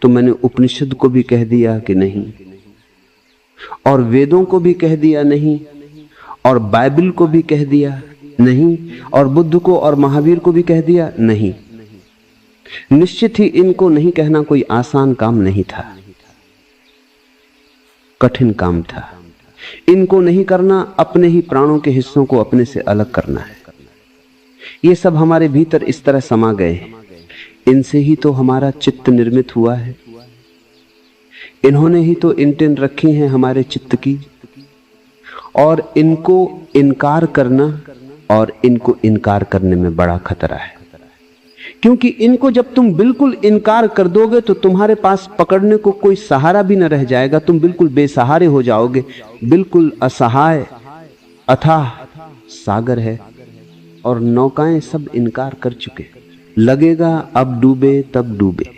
तो मैंने उपनिषद को भी कह दिया कि नहीं, और वेदों को भी कह दिया नहीं, और बाइबल को भी कह दिया नहीं, और बुद्ध को और महावीर को भी कह दिया नहीं। निश्चित ही इनको नहीं कहना कोई आसान काम नहीं था, कठिन काम था। इनको नहीं करना अपने ही प्राणों के हिस्सों को अपने से अलग करना है। ये सब हमारे भीतर इस तरह समा गए हैं। इनसे ही तो हमारा चित्त निर्मित हुआ है। इन्होंने ही तो इंटेन रखी हैं हमारे चित्त की, और इनको इनकार करना और इनको इनकार करने में बड़ा खतरा है। क्योंकि इनको जब तुम बिल्कुल इनकार कर दोगे तो तुम्हारे पास पकड़ने को कोई सहारा भी न रह जाएगा। तुम बिल्कुल बेसहारे हो जाओगे, बिल्कुल असहाय। अथाह सागर है और नौकाएं सब इनकार कर चुके। लगेगा अब डूबे तब डूबे।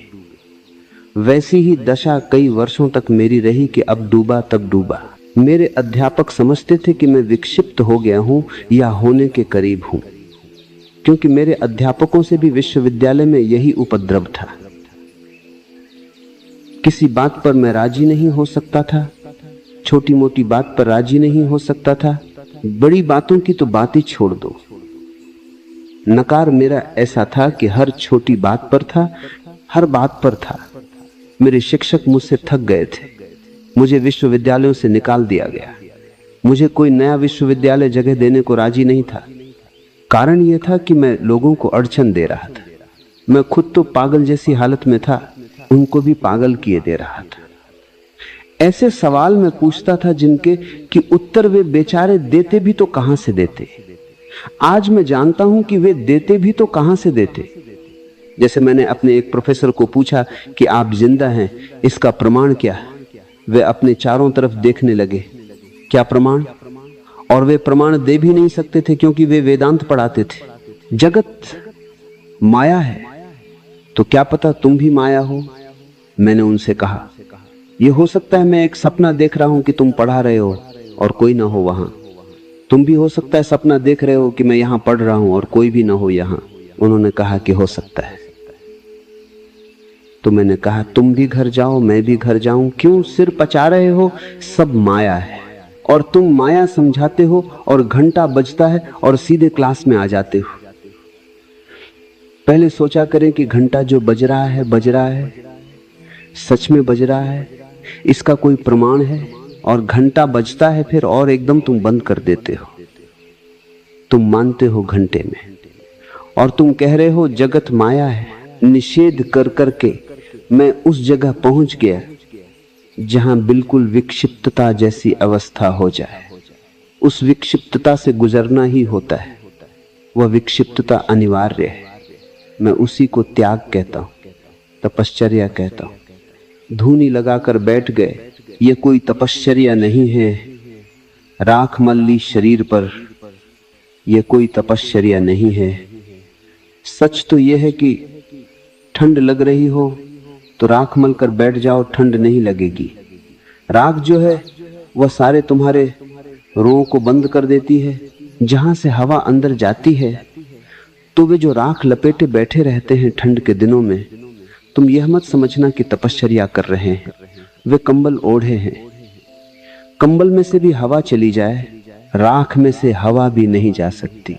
वैसी ही दशा कई वर्षों तक मेरी रही कि अब डूबा तब डूबा। मेरे अध्यापक समझते थे कि मैं विक्षिप्त हो गया हूं या होने के करीब हूं, क्योंकि मेरे अध्यापकों से भी विश्वविद्यालय में यही उपद्रव था। किसी बात पर मैं राजी नहीं हो सकता था, छोटी मोटी बात पर राजी नहीं हो सकता था, बड़ी बातों की तो बात ही छोड़ दो। नकार मेरा ऐसा था कि हर छोटी बात पर था, हर बात पर था। मेरे शिक्षक मुझसे थक गए थे, मुझे विश्वविद्यालयों से निकाल दिया गया। मुझे कोई नया विश्वविद्यालय जगह देने को राजी नहीं था। कारण यह था कि मैं लोगों को अड़चन दे रहा था। मैं खुद तो पागल जैसी हालत में था, उनको भी पागल किए दे रहा था। ऐसे सवाल मैं पूछता था जिनके कि उत्तर वे बेचारे देते भी तो कहां से देते। आज मैं जानता हूं कि वे देते भी तो कहां से देते। जैसे मैंने अपने एक प्रोफेसर को पूछा कि आप जिंदा हैं, इसका प्रमाण क्या है? वे अपने चारों तरफ देखने लगे, क्या प्रमाण? और वे प्रमाण दे भी नहीं सकते थे, क्योंकि वे वेदांत पढ़ाते थे। जगत माया है, तो क्या पता तुम भी माया हो। मैंने उनसे कहा, यह हो सकता है मैं एक सपना देख रहा हूं कि तुम पढ़ा रहे हो और कोई ना हो वहां। तुम भी हो सकता है सपना देख रहे हो कि मैं यहां पढ़ रहा हूं और कोई भी ना हो यहां। उन्होंने कहा कि हो सकता है। तो मैंने कहा, तुम भी घर जाओ, मैं भी घर जाऊं, क्यों सिर पचा रहे हो? सब माया है और तुम माया समझाते हो, और घंटा बजता है और सीधे क्लास में आ जाते हो। पहले सोचा करें कि घंटा जो बज रहा है सच में बज रहा है, इसका कोई प्रमाण है? और घंटा बजता है फिर, और एकदम तुम बंद कर देते हो। तुम मानते हो घंटे में, और तुम कह रहे हो जगत माया है। निषेध कर करके मैं उस जगह पहुंच गया जहां बिल्कुल विक्षिप्तता जैसी अवस्था हो जाए। उस विक्षिप्तता से गुजरना ही होता है, वह विक्षिप्तता अनिवार्य है। मैं उसी को त्याग कहता हूं, तपश्चर्या कहता हूं। धूनी लगाकर बैठ गए, यह कोई तपश्चर्या नहीं है। राख मल ली शरीर पर, यह कोई तपश्चर्या नहीं है। सच तो यह है कि ठंड लग रही हो तो राख मल कर बैठ जाओ, ठंड नहीं लगेगी। राख जो है वह सारे तुम्हारे रों को बंद कर देती है। जहां से हवा अंदर जाती है तो वे जो राख लपेटे बैठे रहते हैं ठंड के दिनों में, तुम यह मत समझना कि तपश्चर्या कर रहे हैं। वे कंबल ओढ़े हैं। कंबल में से भी हवा चली जाए, राख में से हवा भी नहीं जा सकती,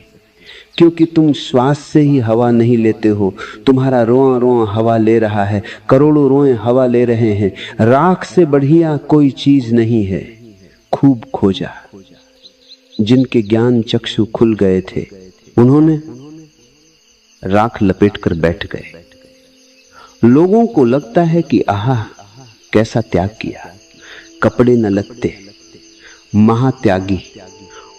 क्योंकि तुम श्वास से ही हवा नहीं लेते हो। तुम्हारा रोआ रोआ हवा ले रहा है, करोड़ों रोए हवा ले रहे हैं। राख से बढ़िया कोई चीज नहीं है। खूब खोजा, जिनके ज्ञान चक्षु खुल गए थे उन्होंने राख लपेट कर बैठ गए। लोगों को लगता है कि आहा कैसा त्याग किया, कपड़े न लगते, महात्यागी।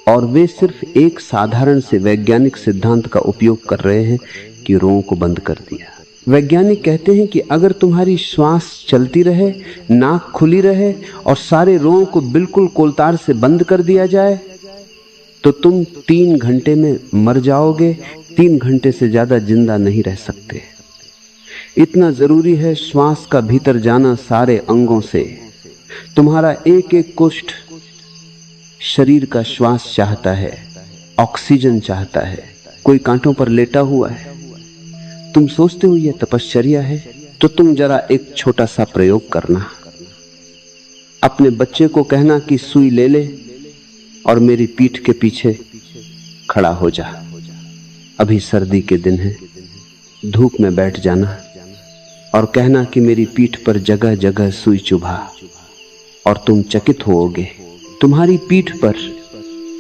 और वे सिर्फ एक साधारण से वैज्ञानिक सिद्धांत का उपयोग कर रहे हैं कि रों को बंद कर दिया। वैज्ञानिक कहते हैं कि अगर तुम्हारी श्वास चलती रहे, नाक खुली रहे और सारे रों को बिल्कुल कोलतार से बंद कर दिया जाए तो तुम 3 घंटे में मर जाओगे। 3 घंटे से ज्यादा जिंदा नहीं रह सकते। इतना जरूरी है श्वास का भीतर जाना सारे अंगों से। तुम्हारा एक एक कोष्ठ शरीर का श्वास चाहता है, ऑक्सीजन चाहता है। कोई कांटों पर लेटा हुआ है, तुम सोचते हो यह तपश्चर्या है, तो तुम जरा एक छोटा सा प्रयोग करना। अपने बच्चे को कहना कि सुई ले ले और मेरी पीठ के पीछे खड़ा हो जा। अभी सर्दी के दिन है, धूप में बैठ जाना और कहना कि मेरी पीठ पर जगह जगह सुई चुभा, और तुम चकित होओगे। तुम्हारी पीठ पर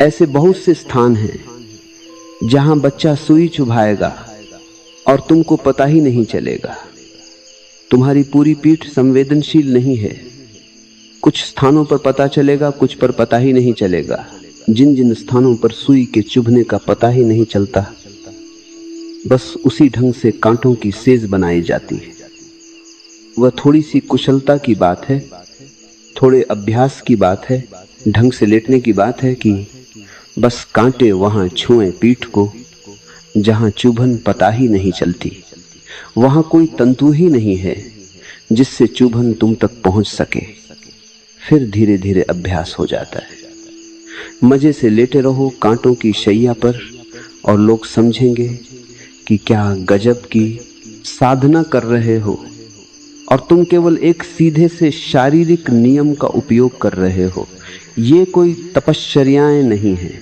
ऐसे बहुत से स्थान हैं जहां बच्चा सुई चुभाएगा और तुमको पता ही नहीं चलेगा। तुम्हारी पूरी पीठ संवेदनशील नहीं है। कुछ स्थानों पर पता चलेगा, कुछ पर पता ही नहीं चलेगा। जिन जिन स्थानों पर सुई के चुभने का पता ही नहीं चलता, बस उसी ढंग से कांटों की सेज बनाई जाती है। वह थोड़ी सी कुशलता की बात है, थोड़े अभ्यास की बात है, ढंग से लेटने की बात है कि बस कांटे वहां छुएं पीठ को जहां चुभन पता ही नहीं चलती। वहां कोई तंतु ही नहीं है जिससे चुभन तुम तक पहुंच सके। फिर धीरे धीरे अभ्यास हो जाता है। मजे से लेटे रहो कांटों की शैया पर और लोग समझेंगे कि क्या गजब की साधना कर रहे हो, और तुम केवल एक सीधे से शारीरिक नियम का उपयोग कर रहे हो। ये कोई तपश्चर्याएं नहीं है,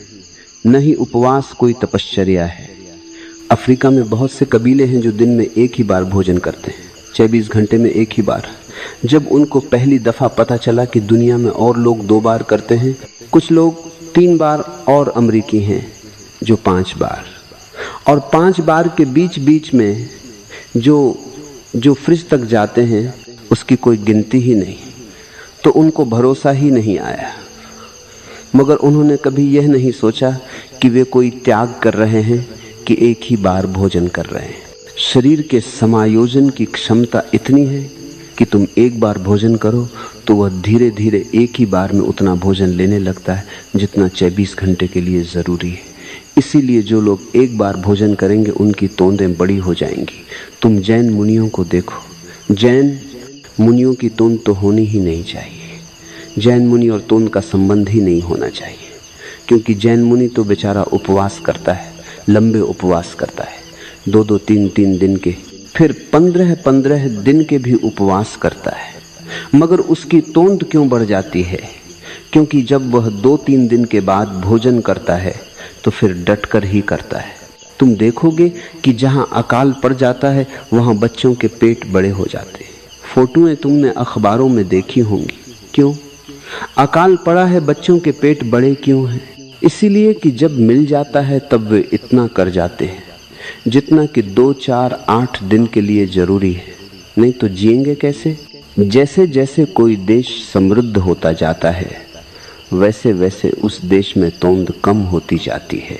न ही उपवास कोई तपश्चर्या है। अफ्रीका में बहुत से कबीले हैं जो दिन में एक ही बार भोजन करते हैं, 24 घंटे में एक ही बार। जब उनको पहली दफा पता चला कि दुनिया में और लोग 2 बार करते हैं, कुछ लोग 3 बार, और अमेरिकी हैं जो 5 बार, और 5 बार के बीच बीच में जो फ्रिज तक जाते हैं उसकी कोई गिनती ही नहीं। तो उनको भरोसा ही नहीं आया, मगर उन्होंने कभी यह नहीं सोचा कि वे कोई त्याग कर रहे हैं कि एक ही बार भोजन कर रहे हैं। शरीर के समायोजन की क्षमता इतनी है कि तुम एक बार भोजन करो तो वह धीरे धीरे एक ही बार में उतना भोजन लेने लगता है जितना 24 घंटे के लिए जरूरी है। इसीलिए जो लोग एक बार भोजन करेंगे उनकी तोंदें बड़ी हो जाएंगी। तुम जैन मुनियों को देखो, जैन मुनियों की तोंद तो होनी ही नहीं चाहिए। जैन मुनि और तोंद का संबंध ही नहीं होना चाहिए, क्योंकि जैन मुनि तो बेचारा उपवास करता है, लंबे उपवास करता है, 2-2, 3-3 दिन के, फिर 15-15 दिन के भी उपवास करता है। मगर उसकी तोंद क्यों बढ़ जाती है? क्योंकि जब वह 2-3 दिन के बाद भोजन करता है तो फिर डटकर ही करता है। तुम देखोगे कि जहां अकाल पड़ जाता है वहां बच्चों के पेट बड़े हो जाते हैं। फोटोएं तुमने अखबारों में देखी होंगी। क्यों अकाल पड़ा है, बच्चों के पेट बड़े क्यों हैं? इसीलिए कि जब मिल जाता है तब वे इतना कर जाते हैं जितना कि 2, 4, 8 दिन के लिए जरूरी है, नहीं तो जिएंगे कैसे? जैसे जैसे कोई देश समृद्ध होता जाता है वैसे वैसे उस देश में तोंद कम होती जाती है।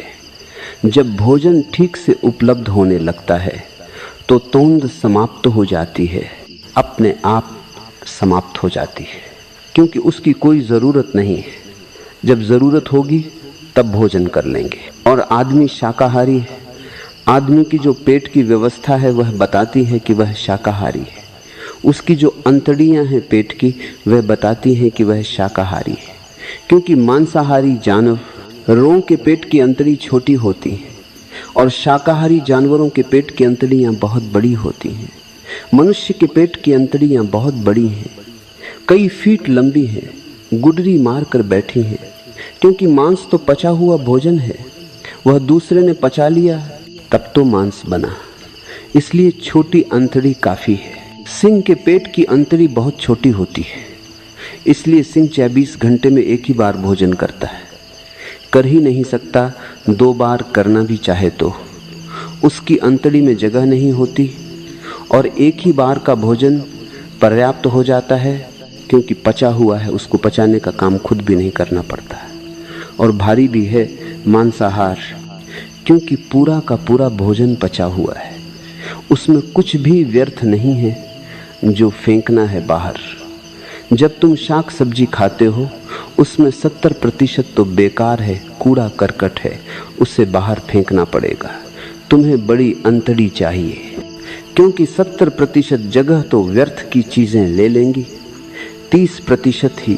जब भोजन ठीक से उपलब्ध होने लगता है तो तोंद समाप्त हो जाती है, अपने आप समाप्त हो जाती है, क्योंकि उसकी कोई ज़रूरत नहीं है। जब ज़रूरत होगी तब भोजन कर लेंगे। और आदमी शाकाहारी है, आदमी की जो पेट की व्यवस्था है वह बताती है कि वह शाकाहारी है। उसकी जो अंतड़ियां हैं पेट की वह बताती हैं कि वह शाकाहारी है, क्योंकि मांसाहारी जानवरों के पेट की अंतड़ी छोटी होती है और शाकाहारी जानवरों के पेट की अंतड़ियां बहुत बड़ी होती हैं। मनुष्य के पेट की अंतड़ियां बहुत बड़ी हैं, कई फीट लंबी हैं, गुडरी मार कर बैठी हैं, क्योंकि मांस तो पचा हुआ भोजन है, वह दूसरे ने पचा लिया तब तो मांस बना, इसलिए छोटी अंतड़ी काफी है। सिंह के पेट की अंतड़ी बहुत छोटी होती है, इसलिए सिंह 24 घंटे में एक ही बार भोजन करता है, कर ही नहीं सकता 2 बार करना भी चाहे तो। उसकी अंतड़ी में जगह नहीं होती और एक ही बार का भोजन पर्याप्त हो जाता है, क्योंकि पचा हुआ है, उसको पचाने का काम खुद भी नहीं करना पड़ता है। और भारी भी है मांसाहार, क्योंकि पूरा का पूरा भोजन पचा हुआ है, उसमें कुछ भी व्यर्थ नहीं है जो फेंकना है बाहर। जब तुम शाक सब्जी खाते हो उसमें 70% तो बेकार है, कूड़ा करकट है, उसे बाहर फेंकना पड़ेगा। तुम्हें बड़ी अंतड़ी चाहिए, क्योंकि 70% जगह तो व्यर्थ की चीजें ले लेंगी, 30% ही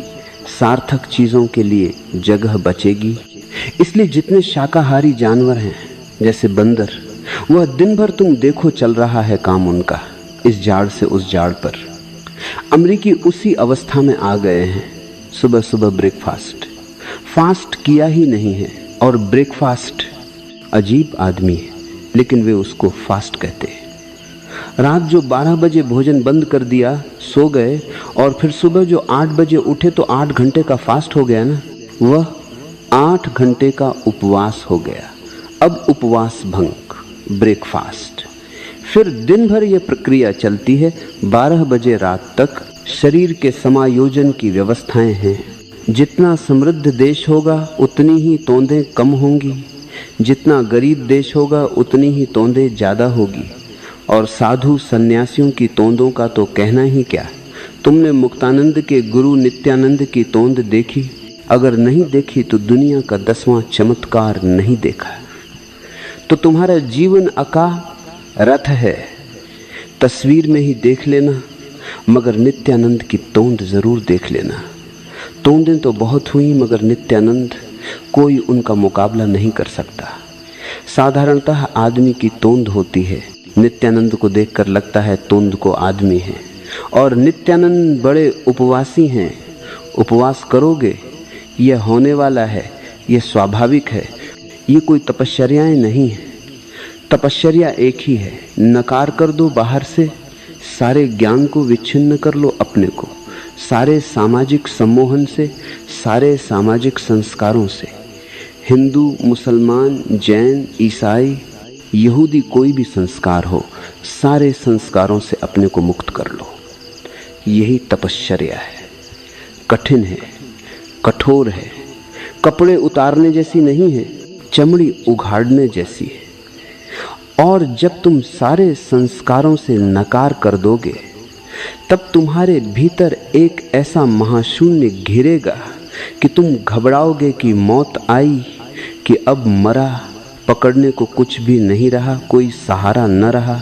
सार्थक चीजों के लिए जगह बचेगी। इसलिए जितने शाकाहारी जानवर हैं, जैसे बंदर, वह दिन भर तुम देखो चल रहा है काम उनका, इस झाड़ से उस झाड़ पर। अमरीकी उसी अवस्था में आ गए हैं। सुबह सुबह ब्रेकफास्ट, फास्ट किया ही नहीं है, और ब्रेकफास्ट, अजीब आदमी है लेकिन वे उसको फास्ट कहते हैं। रात जो 12 बजे भोजन बंद कर दिया, सो गए, और फिर सुबह जो 8 बजे उठे तो 8 घंटे का फास्ट हो गया ना, वह 8 घंटे का उपवास हो गया। अब उपवास भंग, ब्रेकफास्ट। फिर दिन भर यह प्रक्रिया चलती है। 12 बजे रात तक शरीर के समायोजन की व्यवस्थाएं हैं। जितना समृद्ध देश होगा उतनी ही तोंदें कम होंगी, जितना गरीब देश होगा उतनी ही तोंदें ज्यादा होगी। और साधु सन्यासियों की तोंदों का तो कहना ही क्या। तुमने मुक्तानंद के गुरु नित्यानंद की तोंद देखी? अगर नहीं देखी तो दुनिया का 10वां चमत्कार नहीं देखा। तो तुम्हारा जीवन अका रथ है, तस्वीर में ही देख लेना, मगर नित्यानंद की तोंद जरूर देख लेना। तोंदें तो बहुत हुई, मगर नित्यानंद, कोई उनका मुकाबला नहीं कर सकता। साधारणतः आदमी की तोंद होती है, नित्यानंद को देखकर लगता है तोंद को आदमी है। और नित्यानंद बड़े उपवासी हैं। उपवास करोगे, यह होने वाला है, यह स्वाभाविक है, ये कोई तपश्चर्याएं नहीं है। तपश्चर्या एक ही है, नकार कर दो बाहर से, सारे ज्ञान को विच्छिन्न कर लो अपने को, सारे सामाजिक सम्मोहन से, सारे सामाजिक संस्कारों से। हिंदू, मुसलमान, जैन, ईसाई, यहूदी, कोई भी संस्कार हो, सारे संस्कारों से अपने को मुक्त कर लो। यही तपश्चर्या है। कठिन है, कठोर है, कपड़े उतारने जैसी नहीं है, चमड़ी उघाड़ने जैसी है। और जब तुम सारे संस्कारों से नकार कर दोगे, तब तुम्हारे भीतर एक ऐसा महाशून्य घिरेगा कि तुम घबराओगे कि मौत आई, कि अब मरा, पकड़ने को कुछ भी नहीं रहा, कोई सहारा न रहा।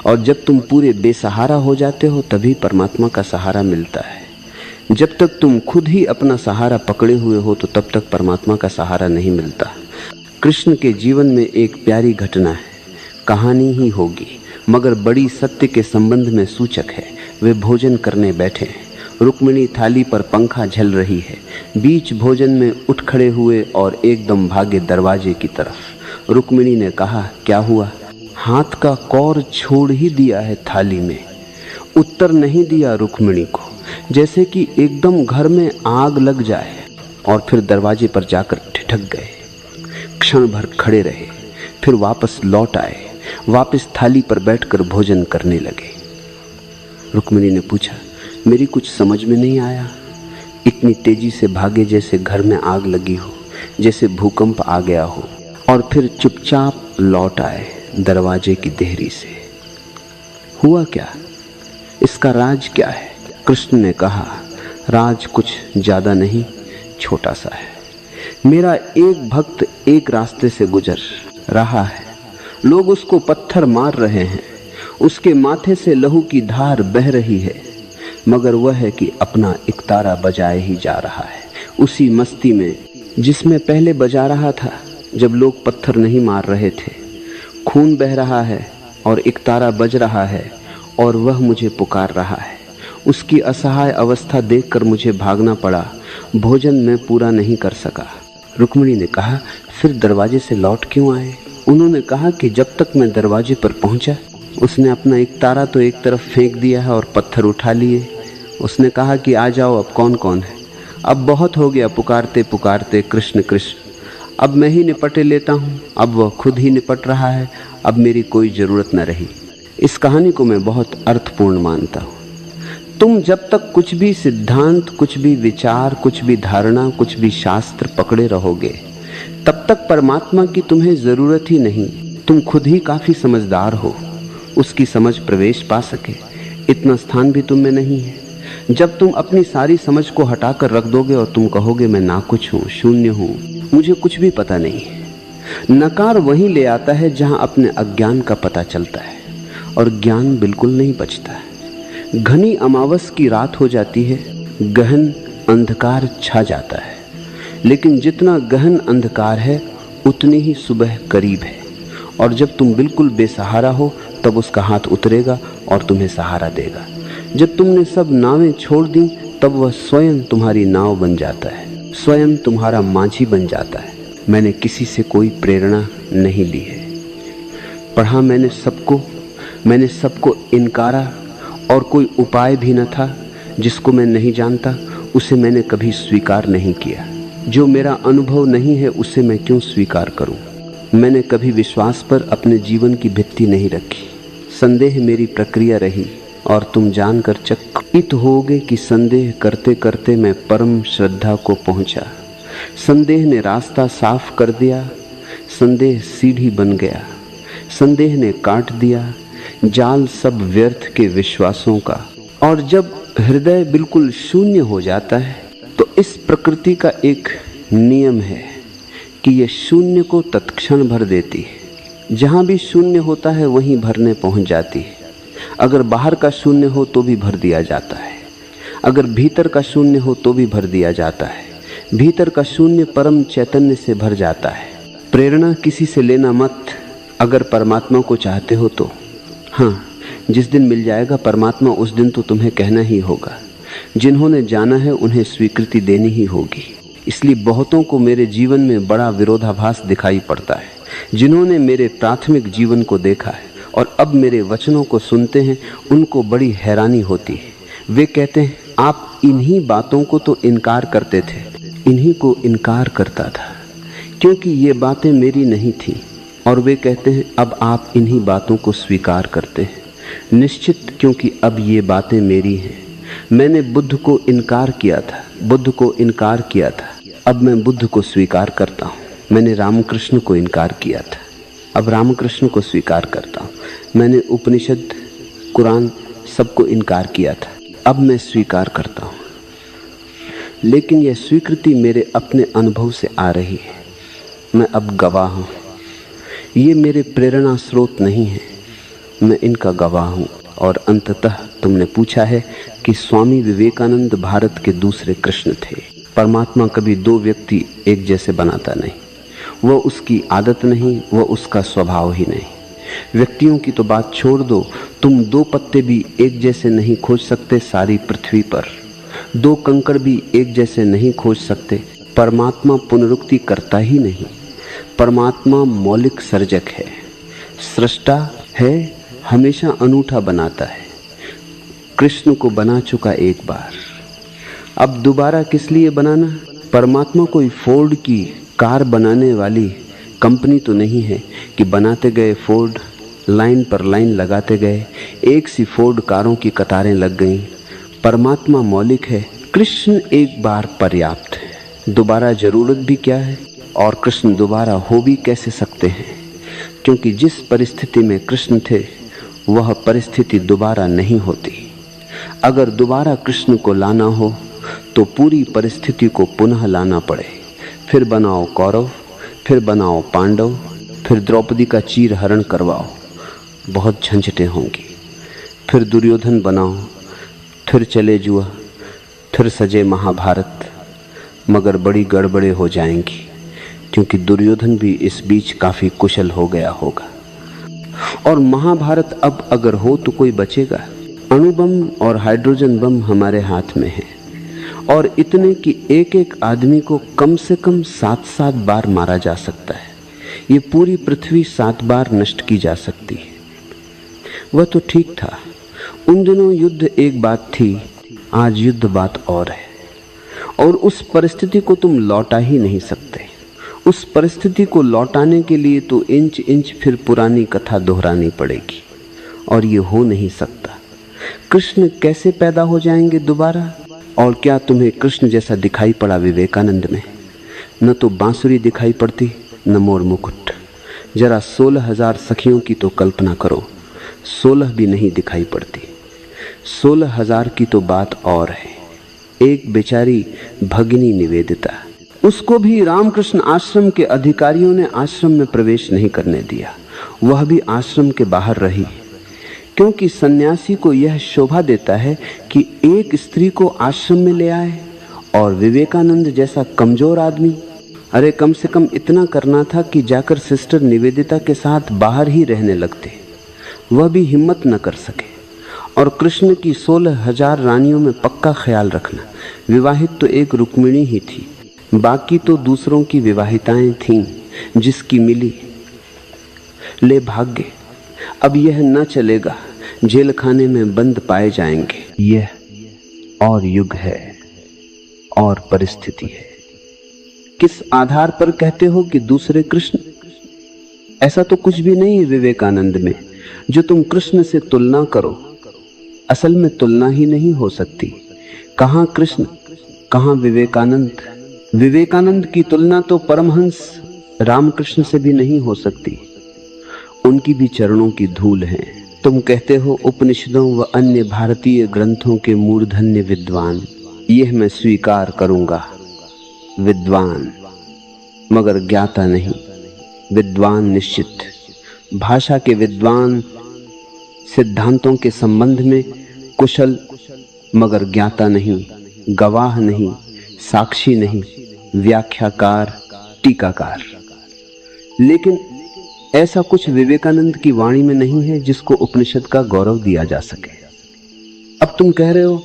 और जब तुम पूरे बेसहारा हो जाते हो तभी परमात्मा का सहारा मिलता है। जब तक तुम खुद ही अपना सहारा पकड़े हुए हो तो तब तक परमात्मा का सहारा नहीं मिलता। कृष्ण के जीवन में एक प्यारी घटना है, कहानी ही होगी मगर बड़ी सत्य के संबंध में सूचक है। वे भोजन करने बैठे हैं, रुक्मिणी थाली पर पंखा झल रही है। बीच भोजन में उठ खड़े हुए और एकदम भागे दरवाजे की तरफ। रुक्मिणी ने कहा, क्या हुआ? हाथ का कौर छोड़ ही दिया है थाली में। उत्तर नहीं दिया रुक्मिणी को, जैसे कि एकदम घर में आग लग जाए, और फिर दरवाजे पर जाकर ठिठक गए। क्षण भर खड़े रहे, फिर वापस लौट आए, वापस थाली पर बैठकर भोजन करने लगे। रुक्मिणी ने पूछा, मेरी कुछ समझ में नहीं आया। इतनी तेजी से भागे जैसे घर में आग लगी हो, जैसे भूकंप आ गया हो, और फिर चुपचाप लौट आए दरवाजे की देहरी से। हुआ क्या? इसका राज क्या है? कृष्ण ने कहा, राज कुछ ज्यादा नहीं, छोटा सा है। मेरा एक भक्त एक रास्ते से गुजर रहा है, लोग उसको पत्थर मार रहे हैं, उसके माथे से लहू की धार बह रही है, मगर वह है कि अपना इकतारा बजाए ही जा रहा है, उसी मस्ती में जिसमें पहले बजा रहा था जब लोग पत्थर नहीं मार रहे थे। खून बह रहा है और इकतारा बज रहा है, और वह मुझे पुकार रहा है। उसकी असहाय अवस्था देखकर मुझे भागना पड़ा, भोजन मैं पूरा नहीं कर सका। रुक्मिणी ने कहा, फिर दरवाजे से लौट क्यों आए? उन्होंने कहा कि जब तक मैं दरवाजे पर पहुंचा, उसने अपना इकतारा तो एक तरफ फेंक दिया है और पत्थर उठा लिए। उसने कहा कि आ जाओ, अब कौन कौन है, अब बहुत हो गया पुकारते पुकारते कृष्ण कृष्ण, अब मैं ही निपटे लेता हूँ। अब वह खुद ही निपट रहा है, अब मेरी कोई ज़रूरत न रही। इस कहानी को मैं बहुत अर्थपूर्ण मानता हूँ। तुम जब तक कुछ भी सिद्धांत, कुछ भी विचार, कुछ भी धारणा, कुछ भी शास्त्र पकड़े रहोगे, तब तक परमात्मा की तुम्हें ज़रूरत ही नहीं। तुम खुद ही काफ़ी समझदार हो, उसकी समझ प्रवेश पा सके, इतना स्थान भी तुम में नहीं है। जब तुम अपनी सारी समझ को हटाकर रख दोगे और तुम कहोगे मैं ना कुछ हूँ, शून्य हूँ, मुझे कुछ भी पता नहीं है, नकार वहीं ले आता है जहाँ अपने अज्ञान का पता चलता है, और ज्ञान बिल्कुल नहीं बचता है। घनी अमावस की रात हो जाती है, गहन अंधकार छा जाता है, लेकिन जितना गहन अंधकार है उतनी ही सुबह करीब है। और जब तुम बिल्कुल बेसहारा हो तब उसका हाथ उतरेगा और तुम्हें सहारा देगा। जब तुमने सब नावें छोड़ दी तब वह स्वयं तुम्हारी नाव बन जाता है, स्वयं तुम्हारा माझी बन जाता है। मैंने किसी से कोई प्रेरणा नहीं ली है। पढ़ा मैंने सबको इनकारा, और कोई उपाय भी न था। जिसको मैं नहीं जानता उसे मैंने कभी स्वीकार नहीं किया। जो मेरा अनुभव नहीं है उसे मैं क्यों स्वीकार करूं। मैंने कभी विश्वास पर अपने जीवन की भित्ति नहीं रखी। संदेह मेरी प्रक्रिया रही, और तुम जानकर चकित होगे कि संदेह करते करते मैं परम श्रद्धा को पहुंचा। संदेह ने रास्ता साफ कर दिया, संदेह सीढ़ी बन गया। संदेह ने काट दिया जाल सब व्यर्थ के विश्वासों का। और जब हृदय बिल्कुल शून्य हो जाता है तो इस प्रकृति का एक नियम है कि यह शून्य को तत्क्षण भर देती है। जहाँ भी शून्य होता है वहीं भरने पहुँच जाती है। अगर बाहर का शून्य हो तो भी भर दिया जाता है, अगर भीतर का शून्य हो तो भी भर दिया जाता है। भीतर का शून्य परम चैतन्य से भर जाता है। प्रेरणा किसी से लेना मत, अगर परमात्मा को चाहते हो तो। हाँ, जिस दिन मिल जाएगा परमात्मा उस दिन तो तुम्हें कहना ही होगा। जिन्होंने जाना है उन्हें स्वीकृति देनी ही होगी। इसलिए बहुतों को मेरे जीवन में बड़ा विरोधाभास दिखाई पड़ता है। जिन्होंने मेरे प्राथमिक जीवन को देखा है और अब मेरे वचनों को सुनते हैं, उनको बड़ी हैरानी होती है। वे कहते हैं, आप इन्हीं बातों को तो इनकार करते थे। इन्हीं को इनकार करता था क्योंकि ये बातें मेरी नहीं थी। और वे कहते हैं, अब आप इन्हीं बातों को स्वीकार करते हैं। निश्चित, क्योंकि अब ये बातें मेरी हैं। मैंने बुद्ध को इनकार किया था, बुद्ध को इनकार किया था, अब मैं बुद्ध को स्वीकार करता हूँ। मैंने रामकृष्ण को इनकार किया था, अब रामकृष्ण को स्वीकार करता हूँ। मैंने उपनिषद, कुरान सबको इनकार किया था, अब मैं स्वीकार करता हूँ। लेकिन यह स्वीकृति मेरे अपने अनुभव से आ रही है। मैं अब गवाह हूँ। ये मेरे प्रेरणा स्रोत नहीं है, मैं इनका गवाह हूँ। और अंततः तुमने पूछा है कि स्वामी विवेकानंद भारत के दूसरे कृष्ण थे। परमात्मा कभी दो व्यक्ति एक जैसे बनाता नहीं, वह उसकी आदत नहीं, वह उसका स्वभाव ही नहीं। व्यक्तियों की तो बात छोड़ दो, तुम दो पत्ते भी एक जैसे नहीं खोज सकते सारी पृथ्वी पर। दो कंकड़ भी एक जैसे नहीं खोज सकते। परमात्मा पुनरुक्ति करता ही नहीं। परमात्मा मौलिक सर्जक है, सृष्टा है, हमेशा अनूठा बनाता है। कृष्ण को बना चुका एक बार, अब दोबारा किस लिए बनाना? परमात्मा कोई फोर्ड की कार बनाने वाली कंपनी तो नहीं है कि बनाते गए फोर्ड, लाइन पर लाइन लगाते गए, एक सी फोर्ड कारों की कतारें लग गईं। परमात्मा मौलिक है, कृष्ण एक बार पर्याप्त है। दोबारा जरूरत भी क्या है? और कृष्ण दोबारा हो भी कैसे सकते हैं? क्योंकि जिस परिस्थिति में कृष्ण थे वह परिस्थिति दोबारा नहीं होती। अगर दोबारा कृष्ण को लाना हो तो पूरी परिस्थिति को पुनः लाना पड़े। फिर बनाओ कौरव, फिर बनाओ पांडव, फिर द्रौपदी का चीर हरण करवाओ, बहुत झंझटें होंगी। फिर दुर्योधन बनाओ, फिर चले जुआ, फिर सजे महाभारत, मगर बड़ी गड़बड़े हो जाएंगी क्योंकि दुर्योधन भी इस बीच काफी कुशल हो गया होगा। और महाभारत अब अगर हो तो कोई बचेगा? अणुबम और हाइड्रोजन बम हमारे हाथ में है, और इतने कि एक एक आदमी को कम से कम 7-7 बार मारा जा सकता है। ये पूरी पृथ्वी 7 बार नष्ट की जा सकती है। वह तो ठीक था, उन दिनों युद्ध एक बात थी, आज युद्ध बात और है। और उस परिस्थिति को तुम लौटा ही नहीं सकते। उस परिस्थिति को लौटाने के लिए तो इंच इंच फिर पुरानी कथा दोहरानी पड़ेगी, और ये हो नहीं सकता। कृष्ण कैसे पैदा हो जाएंगे दोबारा? और क्या तुम्हें कृष्ण जैसा दिखाई पड़ा विवेकानंद में? न तो बांसुरी दिखाई पड़ती, न मोर मुकुट। जरा 16,000 सखियों की तो कल्पना करो, 16 भी नहीं दिखाई पड़ती। 16,000 की तो बात और है। एक बेचारी भगिनी निवेदिता, उसको भी रामकृष्ण आश्रम के अधिकारियों ने आश्रम में प्रवेश नहीं करने दिया। वह भी आश्रम के बाहर रही, क्योंकि सन्यासी को यह शोभा देता है कि एक स्त्री को आश्रम में ले आए। और विवेकानंद जैसा कमजोर आदमी, अरे कम से कम इतना करना था कि जाकर सिस्टर निवेदिता के साथ बाहर ही रहने लगते। वह भी हिम्मत न कर सके। और कृष्ण की 16,000 रानियों में पक्का ख्याल रखना, विवाहित तो एक रुक्मिणी ही थी, बाकी तो दूसरों की विवाहिताएं थीं। जिसकी मिली ले भाग्य। अब यह न चलेगा, जेल खाने में बंद पाए जाएंगे। यह और युग है और परिस्थिति है। किस आधार पर कहते हो कि दूसरे कृष्ण? ऐसा तो कुछ भी नहीं है विवेकानंद में जो तुम कृष्ण से तुलना करो। असल में तुलना ही नहीं हो सकती। कहां कृष्ण, कहां विवेकानंद? विवेकानंद की तुलना तो परमहंस रामकृष्ण से भी नहीं हो सकती। उनकी भी चरणों की धूल है। तुम कहते हो उपनिषदों व अन्य भारतीय ग्रंथों के मूर्धन्य विद्वान। यह मैं स्वीकार करूंगा, विद्वान, मगर ज्ञाता नहीं। विद्वान निश्चित, भाषा के विद्वान, सिद्धांतों के संबंध में कुशल, मगर ज्ञाता नहीं, गवाह नहीं, साक्षी नहीं, व्याख्याकार, टीकाकार। लेकिन ऐसा कुछ विवेकानंद की वाणी में नहीं है जिसको उपनिषद का गौरव दिया जा सके। अब तुम कह रहे हो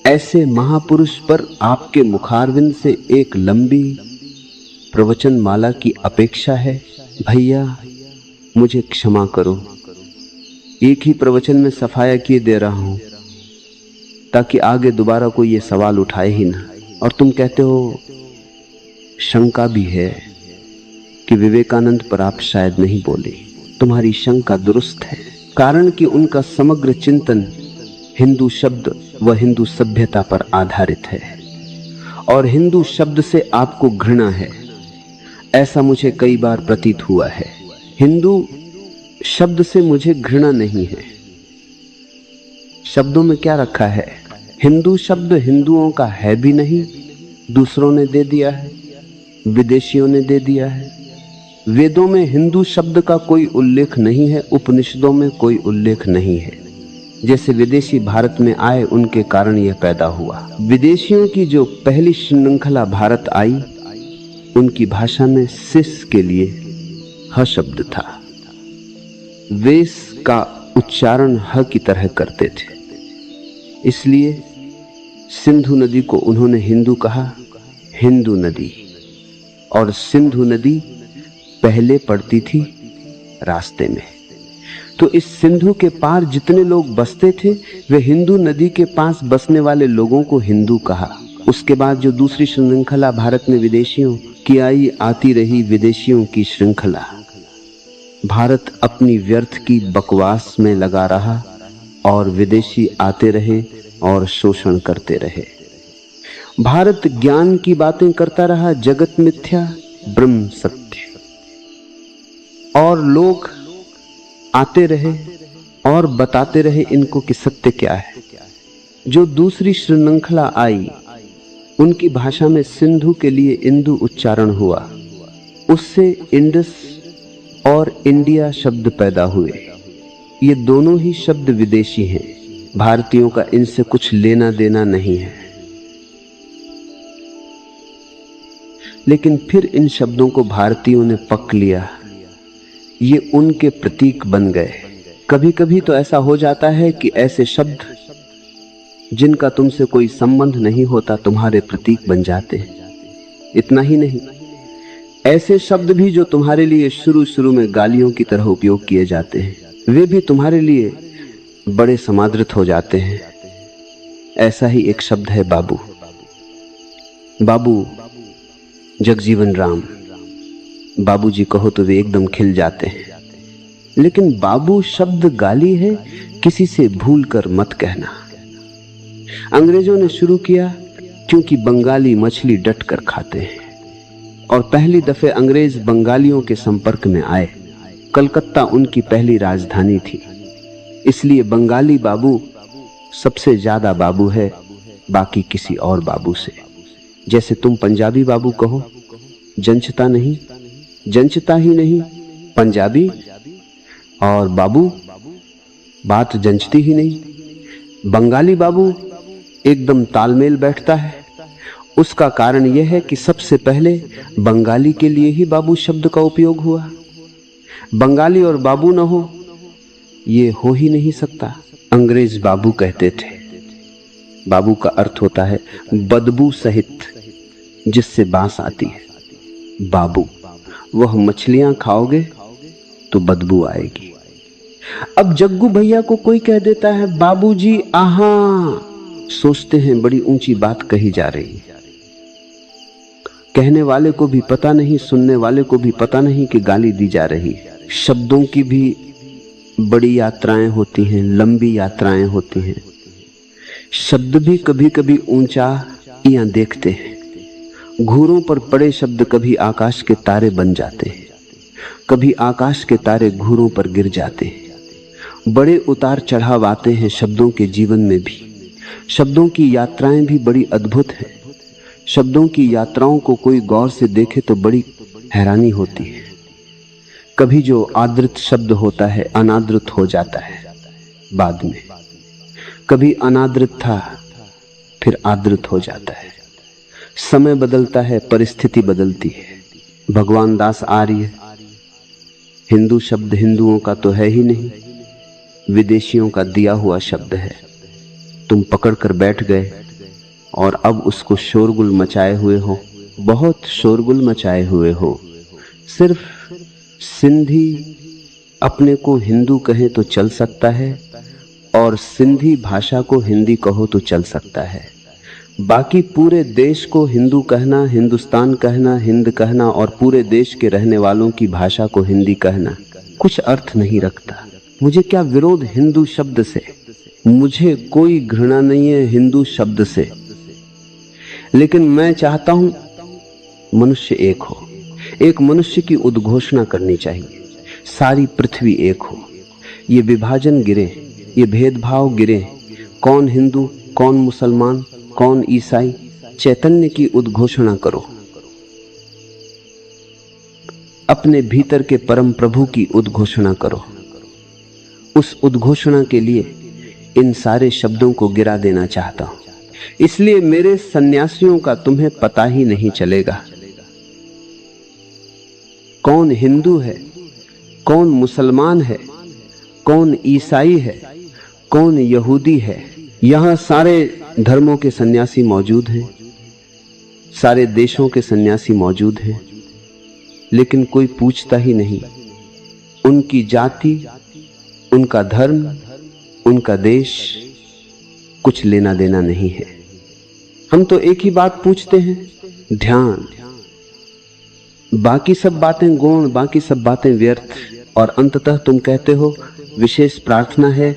ऐसे महापुरुष पर आपके मुखारविंद से एक लंबी प्रवचन माला की अपेक्षा है। भैया मुझे क्षमा करो, एक ही प्रवचन में सफाया किए दे रहा हूं ताकि आगे दोबारा कोई ये सवाल उठाए ही ना। और तुम कहते हो शंका भी है कि विवेकानंद पर आप शायद नहीं बोले। तुम्हारी शंका दुरुस्त है, कारण कि उनका समग्र चिंतन हिंदू शब्द व हिंदू सभ्यता पर आधारित है और हिंदू शब्द से आपको घृणा है। ऐसा मुझे कई बार प्रतीत हुआ है। हिंदू शब्द से मुझे घृणा नहीं है। शब्दों में क्या रखा है? हिंदू शब्द हिंदुओं का है भी नहीं, दूसरों ने दे दिया है, विदेशियों ने दे दिया है। वेदों में हिंदू शब्द का कोई उल्लेख नहीं है, उपनिषदों में कोई उल्लेख नहीं है। जैसे विदेशी भारत में आए उनके कारण यह पैदा हुआ। विदेशियों की जो पहली श्रृंखला भारत आई, उनकी भाषा में सिस के लिए ह शब्द था। वेश का उच्चारण ह की तरह करते थे, इसलिए सिंधु नदी को उन्होंने हिंदू कहा, हिंदू नदी। और सिंधु नदी पहले पड़ती थी रास्ते में, तो इस सिंधु के पार जितने लोग बसते थे वे हिंदू नदी के पास बसने वाले लोगों को हिंदू कहा। उसके बाद जो दूसरी श्रृंखला भारत में विदेशियों की आई, आती रही विदेशियों की श्रृंखला। भारत अपनी व्यर्थ की बकवास में लगा रहा और विदेशी आते रहे और शोषण करते रहे। भारत ज्ञान की बातें करता रहा, जगत मिथ्या ब्रह्म सत्य, और लोग आते रहे और बताते रहे इनको कि सत्य क्या है। जो दूसरी श्रृंखला आई उनकी भाषा में सिंधु के लिए इंदु उच्चारण हुआ, उससे इंडस और इंडिया शब्द पैदा हुए। ये दोनों ही शब्द विदेशी हैं, भारतीयों का इनसे कुछ लेना देना नहीं है। लेकिन फिर इन शब्दों को भारतीयों ने पक लिया, ये उनके प्रतीक बन गए। कभी कभी तो ऐसा हो जाता है कि ऐसे शब्द जिनका तुमसे कोई संबंध नहीं होता तुम्हारे प्रतीक बन जाते हैं। इतना ही नहीं, ऐसे शब्द भी जो तुम्हारे लिए शुरू में गालियों की तरह उपयोग किए जाते हैं, वे भी तुम्हारे लिए बड़े समादृत हो जाते हैं। ऐसा ही एक शब्द है बाबू। बाबू जगजीवन राम, बाबूजी कहो तो वे एकदम खिल जाते हैं। लेकिन बाबू शब्द गाली है, किसी से भूल कर मत कहना। अंग्रेजों ने शुरू किया क्योंकि बंगाली मछली डट कर खाते हैं, और पहली दफे अंग्रेज बंगालियों के संपर्क में आए। कलकत्ता उनकी पहली राजधानी थी, इसलिए बंगाली बाबू सबसे ज्यादा बाबू है बाकी किसी और बाबू से। जैसे तुम पंजाबी बाबू कहो, जंचता नहीं, जंचता ही नहीं, पंजाबी और बाबू बात जंचती ही नहीं। बंगाली बाबू एकदम तालमेल बैठता है। उसका कारण यह है कि सबसे पहले बंगाली के लिए ही बाबू शब्द का उपयोग हुआ। बंगाली और बाबू न हो ये हो ही नहीं सकता। अंग्रेज बाबू कहते थे। बाबू का अर्थ होता है बदबू सहित, जिससे बांस आती है। बाबू, वह मछलियां खाओगे तो बदबू आएगी। अब जग्गू भैया को कोई कह देता है बाबूजी आहा, सोचते हैं बड़ी ऊंची बात कही जा रही है। कहने वाले को भी पता नहीं, सुनने वाले को भी पता नहीं कि गाली दी जा रही है। शब्दों की भी बड़ी यात्राएं होती हैं, लंबी यात्राएं होती हैं। शब्द भी कभी कभी ऊंचा या देखते हैं। घूरों पर पड़े शब्द कभी आकाश के तारे बन जाते हैं, कभी आकाश के तारे घूरों पर गिर जाते हैं। बड़े उतार चढ़ाव आते हैं शब्दों के जीवन में भी। शब्दों की यात्राएं भी बड़ी अद्भुत हैं। शब्दों की यात्राओं को कोई गौर से देखे तो बड़ी हैरानी होती है। कभी जो आदृत शब्द होता है अनादृत हो जाता है बाद में। कभी अनादृत था फिर आदृत हो जाता है। समय बदलता है, परिस्थिति बदलती है। भगवान दास आर्य, हिंदू शब्द हिंदुओं का तो है ही नहीं, विदेशियों का दिया हुआ शब्द है। तुम पकड़ कर बैठ गए और अब उसको शोरगुल मचाए हुए हो, बहुत शोरगुल मचाए हुए हो। सिर्फ सिंधी अपने को हिंदू कहे तो चल सकता है, और सिंधी भाषा को हिंदी कहो तो चल सकता है। बाकी पूरे देश को हिंदू कहना, हिंदुस्तान कहना, हिंद कहना और पूरे देश के रहने वालों की भाषा को हिंदी कहना कुछ अर्थ नहीं रखता। मुझे क्या विरोध हिंदू शब्द से, मुझे कोई घृणा नहीं है हिंदू शब्द से, लेकिन मैं चाहता हूं मनुष्य एक हो। एक मनुष्य की उद्घोषणा करनी चाहिए, सारी पृथ्वी एक हो। ये विभाजन गिरे, ये भेदभाव गिरे, कौन हिंदू, कौन मुसलमान, कौन ईसाई। चैतन्य की उद्घोषणा करो, अपने भीतर के परम प्रभु की उद्घोषणा करो। उस उद्घोषणा के लिए इन सारे शब्दों को गिरा देना चाहता हूं। इसलिए मेरे सन्यासियों का तुम्हें पता ही नहीं चलेगा। कौन हिंदू है, कौन मुसलमान है, कौन ईसाई है, कौन यहूदी है। यहां सारे धर्मों के सन्यासी मौजूद हैं, सारे देशों के सन्यासी मौजूद हैं, लेकिन कोई पूछता ही नहीं। उनकी जाति, उनका धर्म, उनका देश कुछ लेना देना नहीं है। हम तो एक ही बात पूछते हैं, ध्यान। बाकी सब बातें गौण, बाकी सब बातें व्यर्थ। और अंततः तुम कहते हो विशेष प्रार्थना है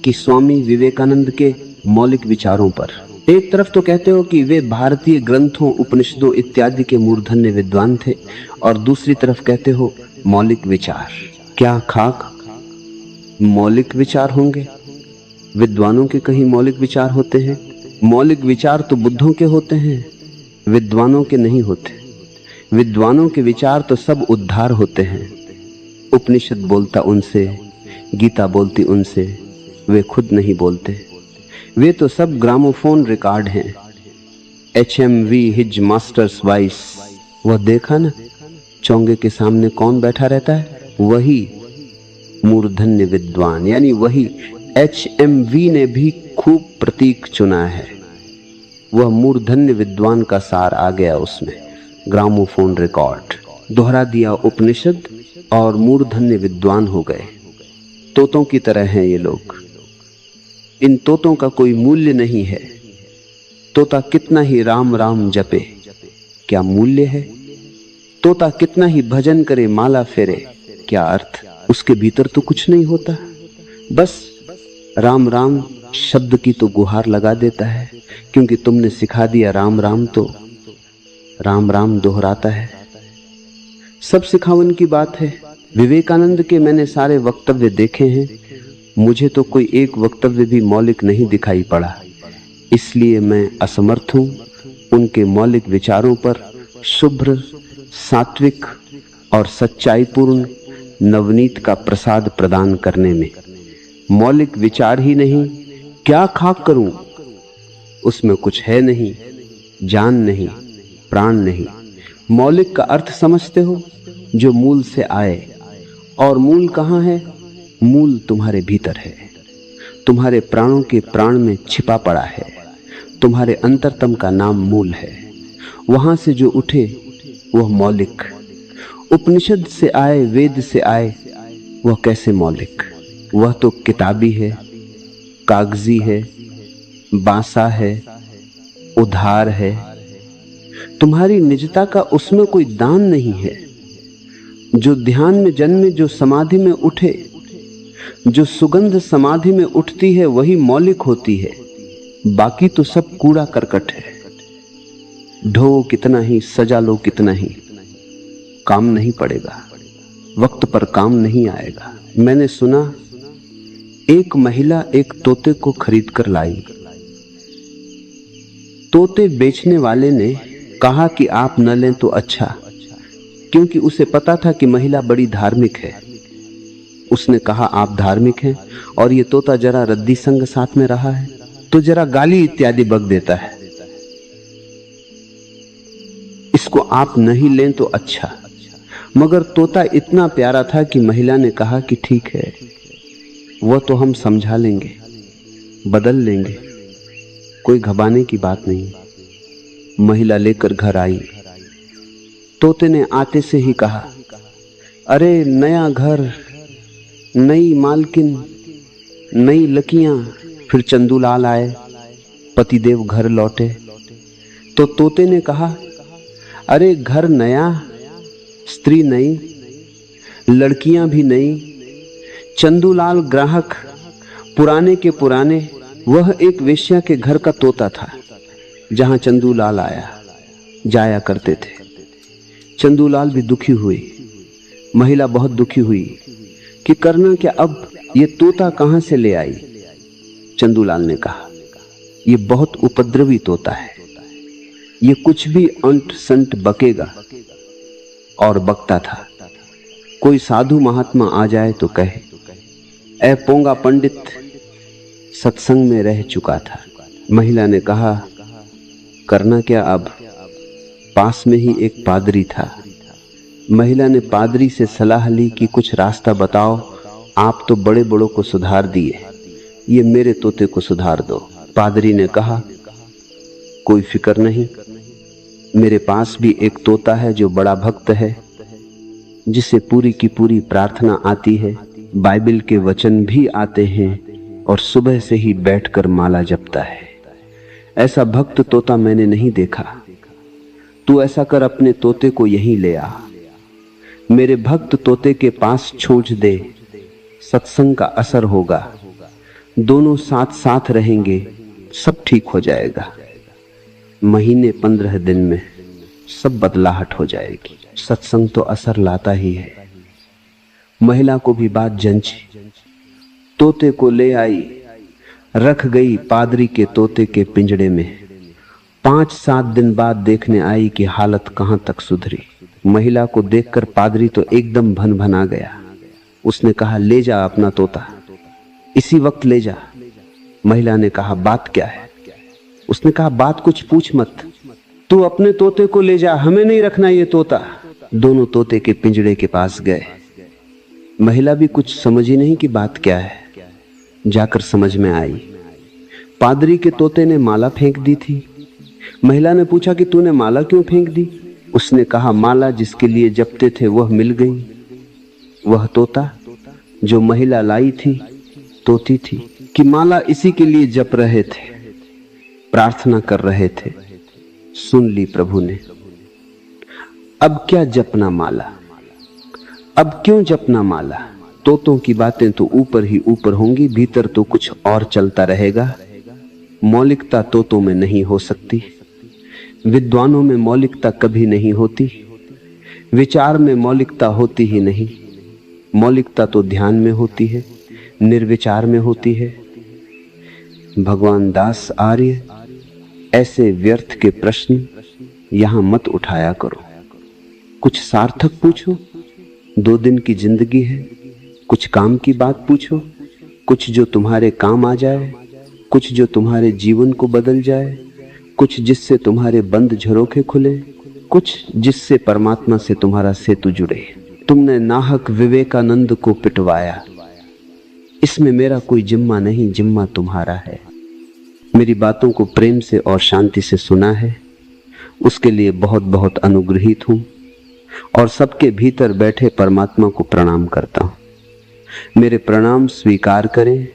कि स्वामी विवेकानंद के मौलिक विचारों पर। एक तरफ तो कहते हो कि वे भारतीय ग्रंथों, उपनिषदों इत्यादि के मूर्धन्य विद्वान थे, और दूसरी तरफ कहते हो मौलिक विचार। क्या खाक मौलिक विचार होंगे? विद्वानों के कहीं मौलिक विचार होते हैं? मौलिक विचार तो बुद्धों के होते हैं, विद्वानों के नहीं होते। विद्वानों के विचार तो सब उद्धार होते हैं। उपनिषद बोलता उनसे, गीता बोलती उनसे, वे खुद नहीं बोलते। वे तो सब ग्रामोफोन रिकॉर्ड हैं। HMV हिज मास्टर्स वॉइस, वह देखा ना, चौंगे के सामने कौन बैठा रहता है? वही मूर्धन्य विद्वान, यानी वही HMV ने भी खूब प्रतीक चुना है। वह मूर्धन्य विद्वान का सार आ गया उसमें। ग्रामोफोन रिकॉर्ड दोहरा दिया उपनिषद और मूर्धन्य विद्वान हो गए। तोतों की तरह हैं ये लोग। इन तोतों का कोई मूल्य नहीं है। तोता कितना ही राम राम जपे, क्या मूल्य है? तोता कितना ही भजन करे, माला फेरे, क्या अर्थ? उसके भीतर तो कुछ नहीं होता, बस राम राम शब्द की तो गुहार लगा देता है, क्योंकि तुमने सिखा दिया राम राम, तो राम राम दोहराता है। सब सिखावन की बात है। विवेकानंद के मैंने सारे वक्तव्य देखे हैं, मुझे तो कोई एक वक्तव्य भी मौलिक नहीं दिखाई पड़ा। इसलिए मैं असमर्थ हूं उनके मौलिक विचारों पर शुभ्र, सात्विक और सच्चाईपूर्ण नवनीत का प्रसाद प्रदान करने में। मौलिक विचार ही नहीं, क्या खाक करूं? उसमें कुछ है नहीं, जान नहीं, प्राण नहीं। मौलिक का अर्थ समझते हो? जो मूल से आए। और मूल कहां है? मूल तुम्हारे भीतर है, तुम्हारे प्राणों के प्राण में छिपा पड़ा है। तुम्हारे अंतरतम का नाम मूल है। वहां से जो उठे वह मौलिक, उपनिषद से आए, वेद से आए, वह कैसे मौलिक? वह तो किताबी है, कागजी है, बांसा है, उधार है। तुम्हारी निजता का उसमें कोई दान नहीं है। जो ध्यान में जन्मे, जो समाधि में उठे, जो सुगंध समाधि में उठती है वही मौलिक होती है। बाकी तो सब कूड़ा करकट है। ढो कितना ही, सजा लो कितना ही, काम नहीं पड़ेगा, वक्त पर काम नहीं आएगा। मैंने सुना एक महिला एक तोते को खरीद कर लाई। तोते बेचने वाले ने कहा कि आप न लें तो अच्छा, क्योंकि उसे पता था कि महिला बड़ी धार्मिक है। उसने कहा आप धार्मिक हैं और ये तोता जरा रद्दी संग साथ में रहा है तो जरा गाली इत्यादि बक देता है, इसको आप नहीं लें तो अच्छा। मगर तोता इतना प्यारा था कि महिला ने कहा कि ठीक है, वह तो हम समझा लेंगे, बदल लेंगे, कोई घबराने की बात नहीं। महिला लेकर घर आई। तोते ने आते से ही कहा, अरे नया घर, नई मालकिन, नई लकियां। फिर चंदूलाल आए, पतिदेव घर लौटे तो तोते ने कहा, अरे घर नया, स्त्री नई, लड़कियां भी नई, चंदूलाल ग्राहक, पुराने के पुराने। वह एक वेश्या के घर का तोता था जहां चंदूलाल आया जाया करते थे। चंदूलाल भी दुखी हुई, महिला बहुत दुखी हुई कि करना क्या अब, ये तोता कहां से ले आई। चंदूलाल ने कहा, ये बहुत उपद्रवी तोता है, ये कुछ भी अंट संट बकेगा। और बकता था। कोई साधु महात्मा आ जाए तो कहे, ऐ पोंगा पंडित सत्संग में रह चुका था। महिला ने कहा, करना क्या अब। पास में ही एक पादरी था। महिला ने पादरी से सलाह ली कि कुछ रास्ता बताओ, आप तो बड़े बड़ों को सुधार दिए, ये मेरे तोते को सुधार दो। पादरी ने कहा, कोई फिक्र नहीं, मेरे पास भी एक तोता है जो बड़ा भक्त है, जिसे पूरी की पूरी प्रार्थना आती है, बाइबल के वचन भी आते हैं और सुबह से ही बैठकर माला जपता है। ऐसा भक्त तोता मैंने नहीं देखा। तू ऐसा कर, अपने तोते को यहीं ले आ, मेरे भक्त तोते के पास छोड़ दे, सत्संग का असर होगा, दोनों साथ साथ रहेंगे, सब ठीक हो जाएगा। महीने 15 दिन में सब बदलाहट हो जाएगी। सत्संग तो असर लाता ही है। महिला को भी बात जंची, तोते को ले आई, रख गई पादरी के तोते के पिंजड़े में। 5-7 दिन बाद देखने आई कि हालत कहां तक सुधरी। महिला को देखकर पादरी तो एकदम भन-भना गया। उसने कहा, ले जा अपना तोता, इसी वक्त ले जा। महिला ने कहा, बात क्या है? उसने कहा, बात कुछ पूछ मत, तू अपने तोते को ले जा, हमें नहीं रखना ये तोता। दोनों तोते के पिंजड़े के पास गए। महिला भी कुछ समझी नहीं कि बात क्या है। जाकर समझ में आई, पादरी के तोते ने माला फेंक दी थी। महिला ने पूछा कि तूने माला क्यों फेंक दी? उसने कहा, माला जिसके लिए जपते थे वह मिल गई। वह तोता जो महिला लाई थी तोती थी कि माला इसी के लिए जप रहे थे, प्रार्थना कर रहे थे। सुन ली प्रभु ने। अब क्या जपना माला, अब क्यों जपना माला? तोतों की बातें तो ऊपर ही ऊपर होंगी, भीतर तो कुछ और चलता रहेगा। मौलिकता तोतों में नहीं हो सकती, विद्वानों में मौलिकता कभी नहीं होती, विचार में मौलिकता होती ही नहीं। मौलिकता तो ध्यान में होती है, निर्विचार में होती है। भगवान दास आर्य, ऐसे व्यर्थ के प्रश्न यहां मत उठाया करो। कुछ सार्थक पूछो, 2 दिन की जिंदगी है, कुछ काम की बात पूछो, कुछ जो तुम्हारे काम आ जाए, कुछ जो तुम्हारे जीवन को बदल जाए, कुछ जिससे तुम्हारे बंद झरोखे खुले, कुछ जिससे परमात्मा से तुम्हारा सेतु जुड़े। तुमने नाहक विवेकानंद को पिटवाया, इसमें मेरा कोई जिम्मा नहीं, जिम्मा तुम्हारा है। मेरी बातों को प्रेम से और शांति से सुना है, उसके लिए बहुत बहुत अनुग्रहित हूं और सबके भीतर बैठे परमात्मा को प्रणाम करता हूं। मेरे प्रणाम स्वीकार करें